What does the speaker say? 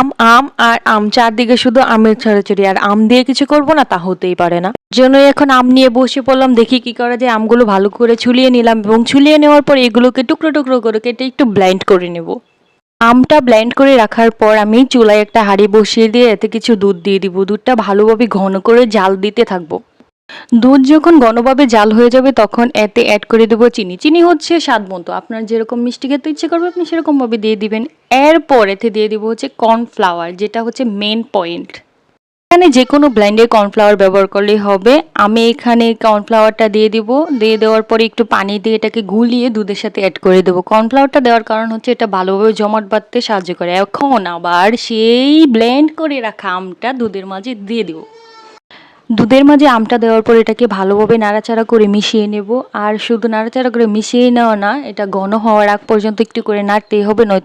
আম আম আর আম, চারদিকে শুধু আমের ছড়াছড়ি, আর আম দিয়ে কিছু করব না তা হতেই পারে না। জন্যই এখন আম নিয়ে বসে পড়লাম, দেখি কি করা যায়। আমগুলো ভালো করে ছুলিয়ে নিলাম এবং ছুলিয়ে নেওয়ার পর এগুলোকে টুকরো টুকরো করে কেটে একটু ব্লেন্ড করে নেব। আমটা ব্লেন্ড করে রাখার পর আমি চুলায় একটা হাঁড়ি বসিয়ে দিয়ে এতে কিছু দুধ দিয়ে দিব। দুধটা ভালোভাবে ঘন করে জাল দিতে থাকবো। দুধ যখন ঘনভাবে জাল হয়ে যাবে তখন এতে অ্যাড করে দেবো চিনি। চিনি হচ্ছে স্বাদ মতো, আপনার যেরকম মিষ্টি খেতে ইচ্ছে করবে আপনি সেরকমভাবে দিয়ে দিবেন। এরপর এতে দিয়ে দিব হচ্ছে কর্নফ্লাওয়ার, যেটা হচ্ছে মেন পয়েন্ট। এখানে যে কোনো ব্লেন্ডে কর্নফ্লাওয়ার ব্যবহার করলেই হবে। আমি এখানে কর্নফ্লাওয়ারটা দিয়ে দিব। দিয়ে দেওয়ার পরে একটু পানি দিয়ে এটাকে গুলিয়ে দুধের সাথে অ্যাড করে দেবো। কর্নফ্লাওয়ারটা দেওয়ার কারণ হচ্ছে এটা ভালোভাবে জমাট বাঁধতে সাহায্য করে। এখন আবার সেই ব্লেন্ড করে রাখা আমটা দুধের মাঝে দিয়ে দিব। দুধের মাঝে আমটা দেওয়ার পর এটাকে ভালোভাবে নাড়াচাড়া করে মিশিয়ে নেব। আর শুধু নাড়াচাড়া করে মিশিয়ে নেওয়া না, এটা ঘন হওয়ার আগ পর্যন্ত একটু করে নাড়তেই হবে, নয়তো